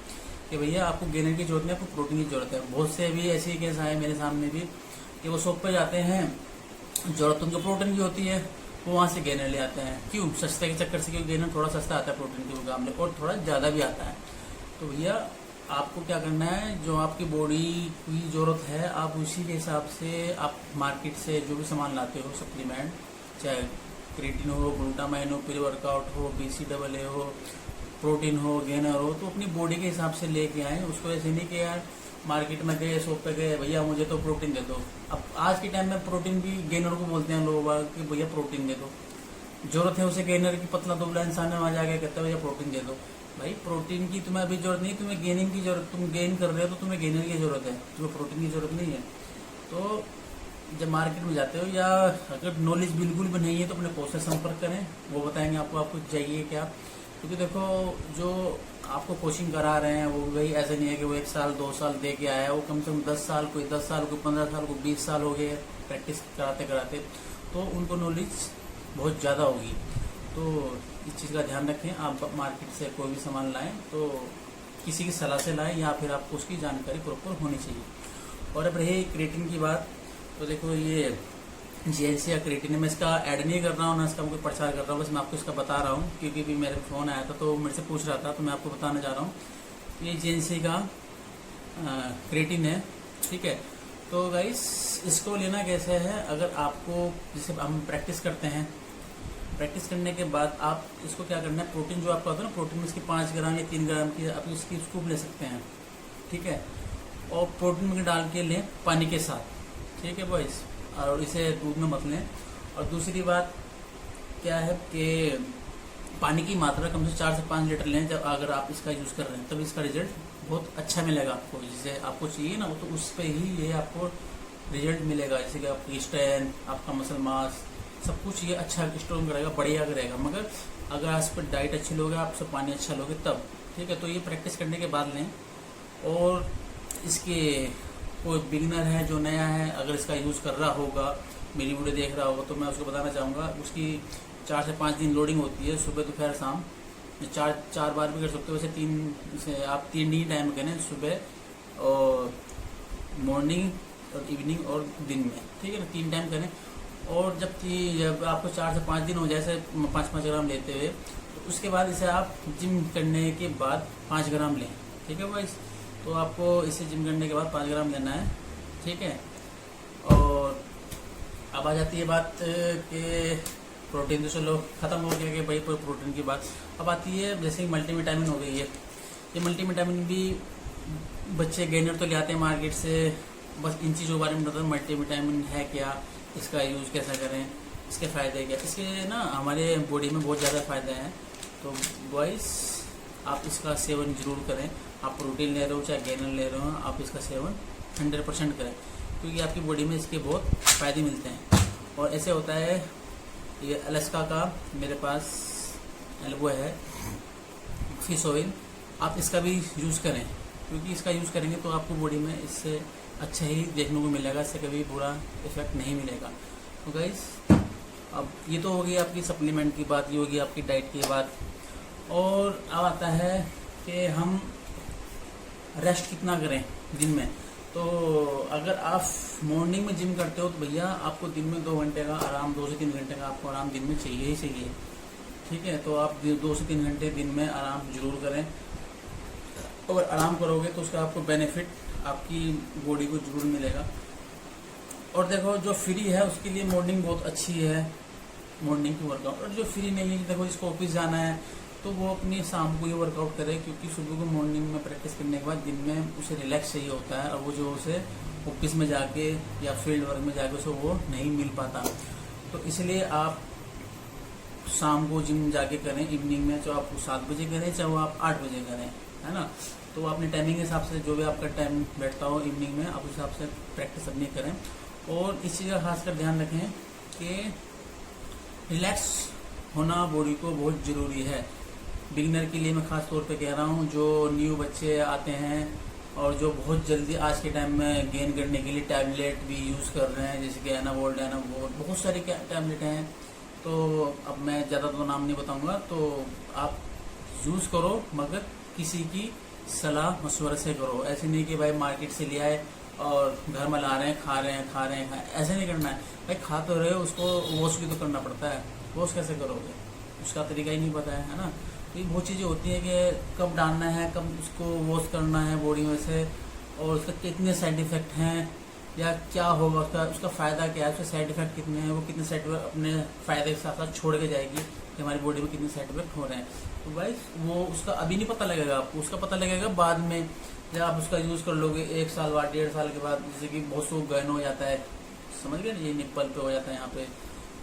कि भैया आपको गेनर की जरूरत नहीं, आपको प्रोटीन की जरूरत है। बहुत से भी ऐसे केस आए मेरे सामने भी कि वो शॉप पे जाते हैं, जरूरत उनको प्रोटीन की होती है, वो वहाँ से गेनर ले आते हैं। क्यों? सस्ते के चक्कर से, क्योंकि गेनर थोड़ा सस्ता आता है प्रोटीन के मुकाबले और थोड़ा ज़्यादा भी आता है। तो भैया आपको क्या करना है, जो आपकी बॉडी की ज़रूरत है आप उसी के हिसाब से आप मार्केट से जो भी सामान लाते हो, सप्लीमेंट, चाहे क्रिएटिन हो, ग्लूटामाइन हो, प्री वर्कआउट हो, BCAA हो, प्रोटीन हो, गेनर हो, तो अपनी बॉडी के हिसाब से लेके आए। उसको ऐसे नहीं कि यार मार्केट में गए, शॉप पे गए, भैया मुझे तो प्रोटीन दे दो। अब आज के टाइम में प्रोटीन भी गेनर को बोलते हैं लोग कि भैया प्रोटीन दे दो। जरूरत है उसे गेनर की, पतला दुबला इंसान है, वहाँ जाके कहता है भैया प्रोटीन दे दो। भाई प्रोटीन की तुम्हें अभी जरूरत नहीं, तुम्हें गेनिंग की जरूरत, तुम गेन कर रहे हो तो तुम्हें गेनर की जरूरत है, तुम्हें प्रोटीन की जरूरत नहीं है। तो जब मार्केट में जाते हो या अगर नॉलेज बिल्कुल भी नहीं है तो अपने कोच से संपर्क करें, वो बताएंगे आपको चाहिए क्या। क्योंकि देखो जो आपको कोचिंग करा रहे हैं वो भाई ऐसा नहीं है कि वो 1 साल 2 साल दे के आया है, वो कम से कम 10 साल, कोई 10 साल, कोई 15 साल, कोई 20 साल हो गए प्रैक्टिस कराते कराते, तो उनको नॉलेज बहुत ज़्यादा होगी। तो इस चीज़ का ध्यान रखें, आप मार्केट से कोई भी सामान लाएं तो किसी की सलाह से लाएं या फिर आपको उसकी जानकारी प्रॉपर होनी चाहिए। और अब रही क्रिएटिन की बात, तो देखो ये GNC या क्रिएटिन में इसका ऐड नहीं कर रहा हूँ ना इसका कोई प्रचार कर रहा हूँ, बस मैं आपको इसका बता रहा हूँ क्योंकि भी मेरे फ़ोन आया था तो मेरे से पूछ रहा था, तो मैं आपको बताना चाह रहा हूँ। ये GNC का क्रिएटिन है, ठीक है। तो गाइस इसको लेना कैसे है, अगर आपको जैसे हम प्रैक्टिस करते हैं, प्रैक्टिस करने के बाद आप इसको क्या करना है, प्रोटीन जो आपका होता है ना, प्रोटीन में इसकी 5 ग्राम या 3 ग्राम की आप इसकी स्कूप ले सकते हैं, ठीक है। और प्रोटीन में डाल के लें पानी के साथ, ठीक है बॉयस, और इसे दूध में मत लें। और दूसरी बात क्या है कि पानी की मात्रा कम से 4 से 5 लीटर लें जब अगर आप इसका यूज़ कर रहे हैं, तब इसका रिजल्ट बहुत अच्छा मिलेगा आपको। जैसे आपको चाहिए ना तो उस पर ही ये आपको रिजल्ट मिलेगा, जैसे कि आपकी स्ट्रेंथ, आपका मसल मास, सब कुछ ये अच्छा स्ट्रॉन्ग करेगा, बढ़िया करेगा। मगर अगर आप इस पर डाइट अच्छी लोगे, आप सब पानी अच्छा लोगे तब, ठीक है। तो ये प्रैक्टिस करने के बाद लें। और इसके कोई बिगिनर है जो नया है, अगर इसका यूज़ कर रहा होगा, मेरी वीडियो देख रहा होगा, तो मैं उसको बताना चाहूँगा, उसकी 4 से 5 दिन लोडिंग होती है, सुबह दोपहर शाम, 4 बार भी कर सकते हो। वैसे 3 से आप 3 ही टाइम करें, सुबह और मॉर्निंग और इवनिंग और दिन में, ठीक है ना, 3 टाइम करें। और जब आपको 4 से 5 दिन हो जाए 5-5 ग्राम लेते हुए, तो उसके बाद इसे आप जिम करने के बाद 5 ग्राम लें, ठीक है भाई। तो आपको इसे जिम करने के बाद 5 ग्राम लेना है, ठीक है। और अब आ जाती है बात कि प्रोटीन तो चलो ख़त्म हो गया कि भाई प्रोटीन की बात। अब आती है जैसे मल्टीविटामिन हो गई है। ये मल्टीविटामिन भी बच्चे गेनर तो ले आते हैं मार्केट से, बस इन चीज़ों के बारे में बताओ मल्टीविटामिन है क्या, इसका यूज़ कैसा करें, इसके फ़ायदे क्या। इसके ना हमारे बॉडी में बहुत ज़्यादा फ़ायदे हैं। तो बॉयज़ आप इसका सेवन जरूर करें। आप प्रोटीन ले रहे हो चाहे गेनर ले रहे हो, आप इसका सेवन 100% करें, क्योंकि आपकी बॉडी में इसके बहुत फ़ायदे मिलते हैं। और ऐसे होता है, ये अलास्का का मेरे पास वो है फिश ऑयल, आप इसका भी यूज़ करें, क्योंकि इसका यूज़ करेंगे तो आपको बॉडी में इससे अच्छा ही देखने को मिलेगा, इससे कभी बुरा इफेक्ट नहीं मिलेगा। तो गाइस अब ये तो होगी आपकी सप्लीमेंट की बात, ये होगी आपकी डाइट की बात। और अब आता है कि हम रेस्ट कितना करें दिन में। तो अगर आप मॉर्निंग में जिम करते हो तो भैया आपको दिन में 2 घंटे का आराम, 2 से 3 घंटे का आपको आराम दिन में चाहिए ही चाहिए, ठीक है। तो आप 2 से 3 घंटे दिन में आराम जरूर करें। और आराम करोगे तो उसका आपको बेनिफिट आपकी बॉडी को जरूर मिलेगा। और देखो जो फ्री है उसके लिए मॉर्निंग बहुत अच्छी है, मॉर्निंग की वर्कआउट। और जो फ्री नहीं है, देखो जिसको ऑफिस जाना है तो वो अपनी शाम को ही वर्कआउट करे, क्योंकि सुबह को मॉर्निंग में प्रैक्टिस करने के बाद दिन में उसे रिलैक्स चाहिए होता है, और वो जो उसे ऑफिस में जाके या फील्ड वर्क में जाके उसे वो नहीं मिल पाता। तो इसलिए आप शाम को जिम जाके करें, इवनिंग में, चाहे आप 7 बजे करें चाहे वो आप 8 बजे करें, है ना। तो अपने टाइमिंग के हिसाब से जो भी आपका टाइम बैठता हो इवनिंग में, आप उस हिसाब से प्रैक्टिस अपनी करें। और इस चीज़ का खासकर ध्यान रखें कि रिलैक्स होना बॉडी को बहुत ज़रूरी है। बिगिनर के लिए मैं ख़ास तौर पे कह रहा हूँ, जो न्यू बच्चे आते हैं और जो बहुत जल्दी आज के टाइम में गेन करने के लिए टैबलेट भी यूज़ कर रहे हैं, जैसे कि एनाबोल्ड बहुत सारे टैबलेट हैं, तो अब मैं ज़्यादा तो नाम नहीं बताऊंगा, तो आप यूज़ करो मगर किसी की सलाह मशवरे से करो। ऐसे नहीं कि भाई मार्केट से ले आए और घर में ला रहे हैं, खा रहे हैं, ऐसे नहीं करना है भाई। खा तो रहे हो, उसको वॉश भी तो करना पड़ता है। वॉश कैसे करोगे, उसका तरीका ही नहीं पता है ना। तो ये बहुत चीज़ें होती हैं कि कब डालना है, कब उसको वॉश करना है बॉडी में से, और उसका कितने साइड इफ़ेक्ट हैं या क्या होगा, उसका फ़ायदा क्या है, उसके साइड इफ़ेक्ट कितने हैं, वो कितने साइड इफेक्ट अपने फ़ायदे के साथ साथ छोड़ के जाएगी कि हमारी बॉडी में कितने साइड इफेक्ट हो रहे हैं। तो भाई वो उसका अभी नहीं पता लगेगा आपको, उसका पता लगेगा बाद में, जब आप उसका यूज़ कर लोगे 1 साल बाद, 1.5 साल के बाद। जैसे कि बहुत सौ गहन हो जाता है, समझ गए ना, ये निप्पल पे हो जाता है यहाँ पे,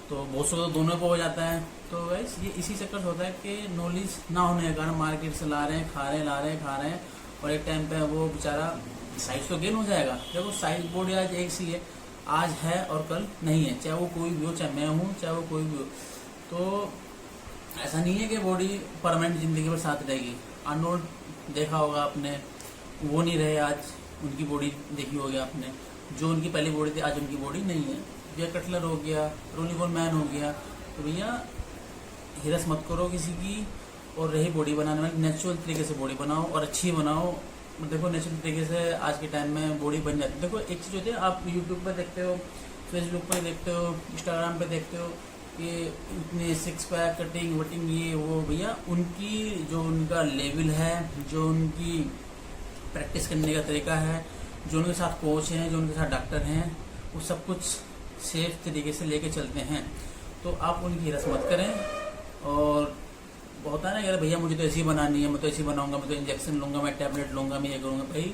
तो बहुत सौ तो दोनों पे हो जाता है। तो गाइस ये इसी चक्कर से होता है कि नॉलेज ना होने के कारण मार्केट से ला रहे हैं, खा रहे हैं, और एक टाइम पे वो बेचारा साइज तो गेन हो जाएगा। देखो साइज बॉडी आज एक सी है, आज है और कल नहीं है, चाहे वो कोई भी हो, चाहे मैं हूँ, चाहे वो कोई भी हो। तो ऐसा नहीं है कि बॉडी परमानेंट जिंदगी भर साथ रहेगी। आर्नोल्ड देखा होगा आपने, वो नहीं रहे, आज उनकी बॉडी देखी होगी आपने। जो उनकी पहली बॉडी थी आज उनकी बॉडी नहीं है। जय कटलर हो गया, रोनी कोलमैन हो गया। तो भैया हिरस मत करो किसी की, और रही बॉडी बनाने वाली, नेचुरल तरीके से बॉडी बनाओ और अच्छी बनाओ। देखो नेचुरल तरीके से आज के टाइम में बॉडी बन जाती है। देखो एक चीज़ होती है, आप यूट्यूब पे देखते हो, फेसबुक पे देखते हो, इंस्टाग्राम पे देखते हो कि इतने 6 पैक कटिंग वटिंग ये वो, भैया उनकी जो उनका लेवल है, जो उनकी प्रैक्टिस करने का तरीका है, जो उनके साथ कोच हैं, जो उनके साथ डॉक्टर हैं, वो सब कुछ सेफ तरीके से लेके चलते हैं। तो आप उनकी रस मत करें। और होता है ना यार भैया मुझे तो ऐसी बनानी है, मैं तो ऐसी बनाऊंगा, मैं तो इंजेक्शन लूंगा, मैं टैबलेट लूंगा, मैं ये करूंगा। भाई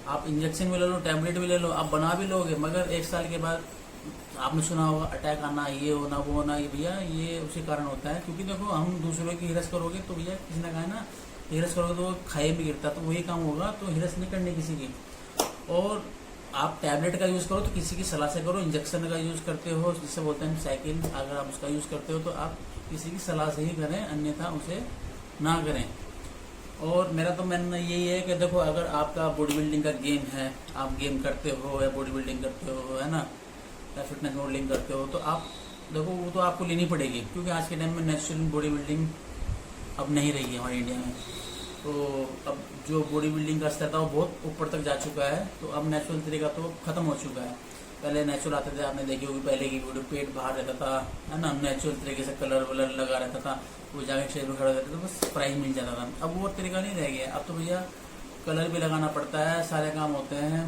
आप इंजेक्शन भी ले लो, टैबलेट भी ले लो, आप बना भी लोगे, मगर 1 साल के बाद आपने सुना होगा अटैक आना, ये होना, वो होना। ये भैया ये उसी कारण होता है, क्योंकि देखो हम दूसरों की हिरस करोगे तो भैया किसी ने कहा ना, हिरस करोगे तो खाए भी गिरता, तो वही काम होगा। तो हिरस नहीं करनी किसी की। और आप टैबलेट का यूज़ करो तो किसी की सलाह से करो। इंजेक्शन का यूज़ करते हो, जिससे बोलते हैं साइकिल, अगर आप उसका यूज़ करते हो तो आप किसी की सलाह से ही करें, अन्यथा उसे ना करें। और मेरा तो मानना यही है कि देखो अगर आपका बॉडी बिल्डिंग का गेम है, आप गेम करते हो या बॉडी बिल्डिंग करते हो, है ना, या फिटनेस मॉडलिंग करते हो, तो आप देखो वो तो आपको लेनी पड़ेगी, क्योंकि आज के टाइम में नेचुरल बॉडी बिल्डिंग अब नहीं रही है हमारे इंडिया में। तो अब जो बॉडी बिल्डिंग का स्तर था वो बहुत ऊपर तक जा चुका है। तो अब नेचुरल तरीका तो खत्म हो चुका है। पहले नेचुरल आते थे, आपने देखी होगी पहले की वीडियो, पेट बाहर रहता था, है ना, नेचुरल तरीके से कलर वलर लगा रहता था, वो जाके स्टेज पर खड़ा रहता था, तो बस प्राइज मिल जाता था। अब वो तरीका नहीं रह गया। अब तो भैया कलर भी लगाना पड़ता है, सारे काम होते हैं,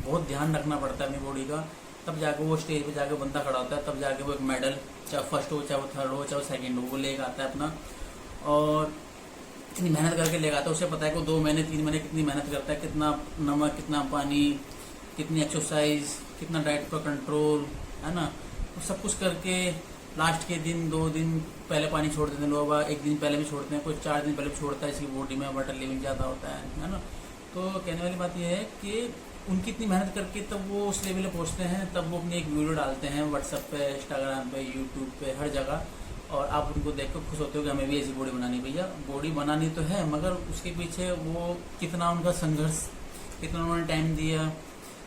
बहुत ध्यान रखना पड़ता है अपनी बॉडी का, तब जाके वो स्टेज पे जाके बंदा खड़ा होता है, तब जाके वो एक मेडल, चाहे फर्स्ट हो, चाहे वो थर्ड हो, चाहे वो सेकंड हो, वो लेकर आता है अपना। और इतनी मेहनत करके लेकर आता है, उसे पता है कि 2 महीने 3 महीने कितनी मेहनत करता है, कितना नमक, कितना पानी, कितनी एक्सरसाइज, कितना डाइट पर कंट्रोल, है ना, तो सब कुछ करके लास्ट के दिन 2 दिन पहले पानी छोड़ देते हैं लोग, 1 दिन पहले भी छोड़ते हैं, कोई 4 दिन पहले भी छोड़ता है, इसकी बॉडी में वाटर लेवल ज़्यादा होता है ना। तो कहने वाली बात यह है कि उनकी इतनी मेहनत करके तब वो उस लेवल पे पहुँचते हैं, तब वो अपनी एक वीडियो डालते हैं व्हाट्सएप पे, इंस्टाग्राम पे, यूट्यूब पे, हर जगह, और आप उनको देख कर खुश होते हो कि हमें भी ऐसी बॉडी बनानी। भैया बॉडी बनानी तो है, मगर उसके पीछे वो कितना उनका संघर्ष, कितना उन्होंने टाइम दिया,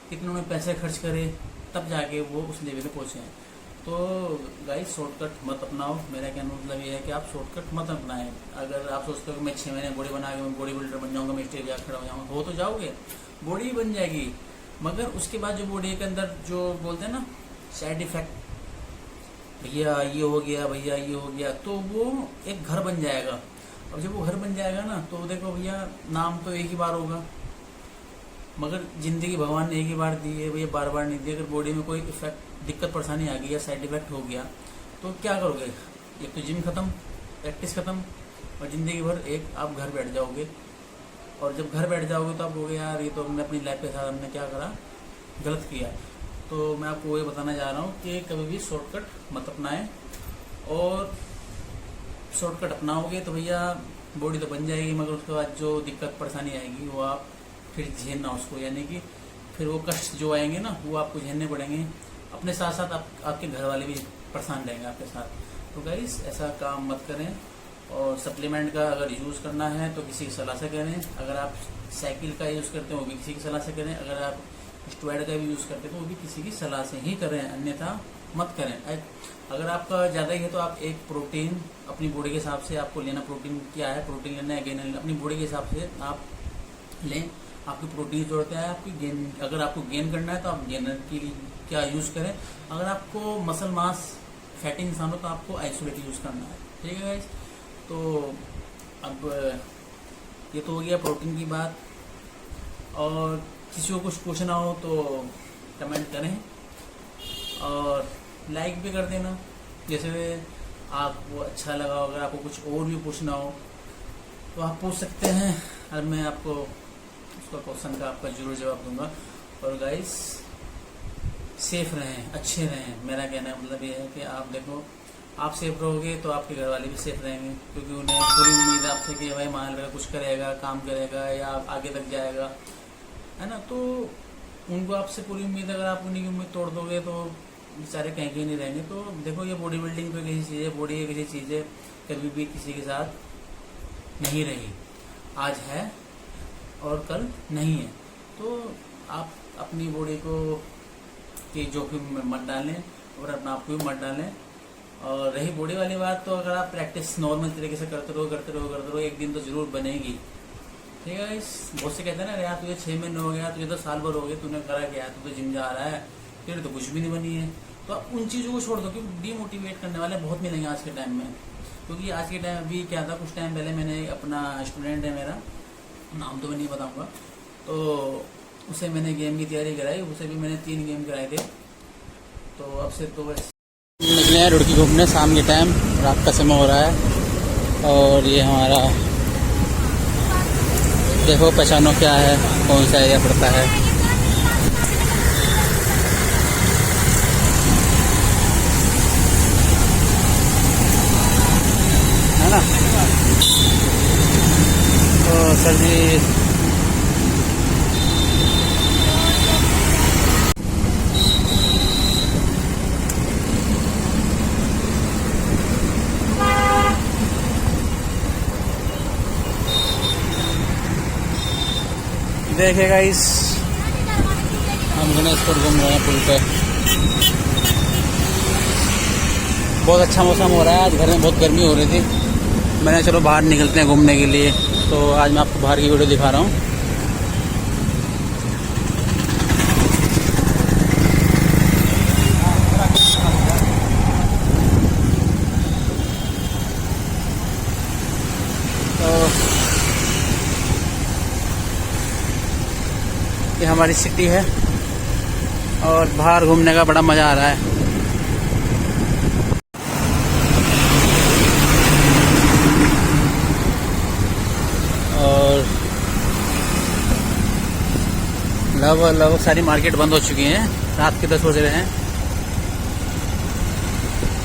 कितने उन्होंने पैसे खर्च करे, तब जाके वो उस लेवल पे पहुँचे हैं। तो गाइस शॉर्टकट मत अपनाओ। मेरा कहना मतलब ये है कि आप शॉर्टकट मत अपनाएं। अगर आप सोचते हो कि मैं 6 महीने बॉडी बना के मैं बॉडी बिल्डर बन जाऊँगा, मैं स्टेज पर खड़ा हो जाऊँगा, हो तो जाओगे, बॉडी बन जाएगी, मगर उसके बाद जो बॉडी के अंदर जो बोलते हैं ना साइड इफेक्ट, भैया ये हो गया, भैया ये हो गया, तो वो एक घर बन जाएगा। अब जब वो घर बन जाएगा ना, तो देखो भैया नाम तो एक ही बार होगा, मगर जिंदगी भगवान ने एक ही बार दी है भैया, बार बार नहीं दी। अगर बॉडी में कोई इफेक्ट, दिक्कत परेशानी आ गई या साइड इफेक्ट हो गया तो क्या करोगे? एक तो जिम खत्म, प्रैक्टिस खत्म, और ज़िंदगी भर एक आप घर बैठ जाओगे। और जब घर बैठ जाओगे तो आप कहोगे यार ये तो हमने अपनी लाइफ के साथ हमने क्या करा, गलत किया। तो मैं आपको ये बताना चाह रहा हूँ कि कभी भी शॉर्टकट मत अपनाएं, और शॉर्टकट अपनाओगे तो भैया बॉडी तो बन जाएगी, मगर उसके बाद जो दिक्कत परेशानी आएगी वो आप फिर झेलना उसको, यानी कि फिर वो कष्ट जो आएंगे ना वो आपको झेलने पड़ेंगे। अपने साथ साथ आपके घर वाले भी परेशान रहेंगे आपके साथ। तो गाइस ऐसा काम मत करें। और सप्लीमेंट का अगर यूज़ करना है तो किसी की सलाह से करें। अगर आप साइकिल का यूज़ करते हो वो भी किसी की सलाह से करें। अगर आप स्टेरॉइड का भी यूज़ करते हो तो वो भी किसी की सलाह से ही करें, अन्यथा मत करें। अगर आपका ज़्यादा ही है तो आप एक प्रोटीन अपनी बॉडी के हिसाब से आपको लेना, प्रोटीन क्या है, प्रोटीन लेना है, गेन लेना, अपनी बॉडी के हिसाब से आप लें। आपकी प्रोटीन जरूरत है, आपकी गेन, अगर आपको गेन करना है तो आप गेनर की क्या यूज़ करें। अगर आपको मसल मास फैटी इंसान हो तो आपको आइसोलेट यूज़ करना है, ठीक है गाइस। तो अब ये तो हो गया प्रोटीन की बात। और किसी को कुछ पूछना हो तो कमेंट करें और लाइक भी कर देना, जैसे आपको अच्छा लगा। अगर आपको कुछ और भी पूछना हो तो आप पूछ सकते हैं और मैं आपको उसका क्वेश्चन का आपका जरूर जवाब दूंगा। और गाइस सेफ रहें, अच्छे रहें। मेरा कहना है मतलब ये है कि आप देखो, आप सेफ रहोगे तो आपके घर वाले भी सेफ रहेंगे, क्योंकि उन्हें पूरी उम्मीद है आपसे कि भाई मान लगा कुछ करेगा, काम करेगा या आगे तक जाएगा, है ना। तो उनको आपसे पूरी उम्मीद, अगर आप उन्हीं की उम्मीद तोड़ दोगे तो बेचारे कहीं कहीं नहीं रहेंगे। तो देखो, ये बॉडी बिल्डिंग कोई किसी चीज़ है, बॉडी एक किसी चीज़ है, कभी भी किसी के साथ नहीं रही, आज है और कल नहीं है। तो आप अपनी बॉडी को कि जोखिम में मत डालें और अपने आप को भी मत डालें। और रही बॉडी वाली बात, तो अगर आप प्रैक्टिस नॉर्मल तरीके से करते रहो, एक दिन तो जरूर बनेगी, ठीक है। इस बहुत से कहते हैं ना, यार तुझे 6 महीने हो गया, तुझे तो साल भर हो गए, तूने करा क्या, तू तो जिम जा रहा है, तेरे तो कुछ भी नहीं बनी है। तो आप उन चीज़ों को छोड़ दो, क्योंकि डीमोटिवेट करने वाले बहुत मिलेंगे आज के टाइम में। क्योंकि आज के टाइम अभी क्या था, कुछ टाइम पहले मैंने अपना स्टूडेंट है मेरा, नाम तो मैं नहीं बताऊँगा, तो उसे मैंने गेम की तैयारी कराई, उसे भी मैंने 3 गेम कराए थे। तो अब से तो बस निकले हैं रुड़की घूमने, शाम के टाइम, रात का समय हो रहा है। और ये हमारा देखो, पहचानो क्या है, कौन सा एरिया पड़ता है। है ना। तो सर जी देखिएगा, इस हम गणेशपुर घूम रहे हैं पुल पे। बहुत अच्छा मौसम हो रहा है, आज घर में बहुत गर्मी हो रही थी, मैंने चलो बाहर निकलते हैं घूमने के लिए। तो आज मैं आपको बाहर की वीडियो दिखा रहा हूँ। ये हमारी सिटी है और बाहर घूमने का बड़ा मज़ा आ रहा है। और लगभग सारी मार्केट बंद हो चुकी हैं, रात के 10 बज रहे हैं।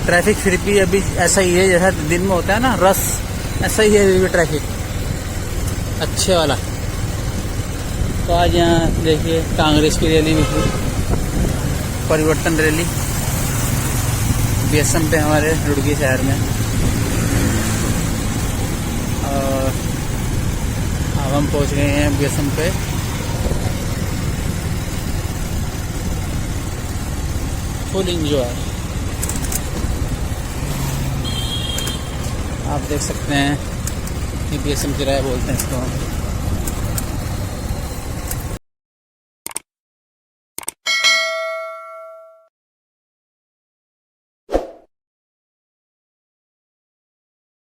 ट्रैफिक फिर भी अभी ऐसा ही है जैसा दिन में होता है ना, रस, ऐसा ही है अभी भी ट्रैफिक, अच्छे वाला। तो आज यहाँ देखिए कांग्रेस की रैली भी थी, परिवर्तन रैली, बीएसएम पे हमारे रुड़की शहर में। और अब हम पहुँच गए हैं बीएसएम पे। फुल इंजॉय, आप देख सकते हैं, ये बीएसएम किराया बोलते हैं इसको।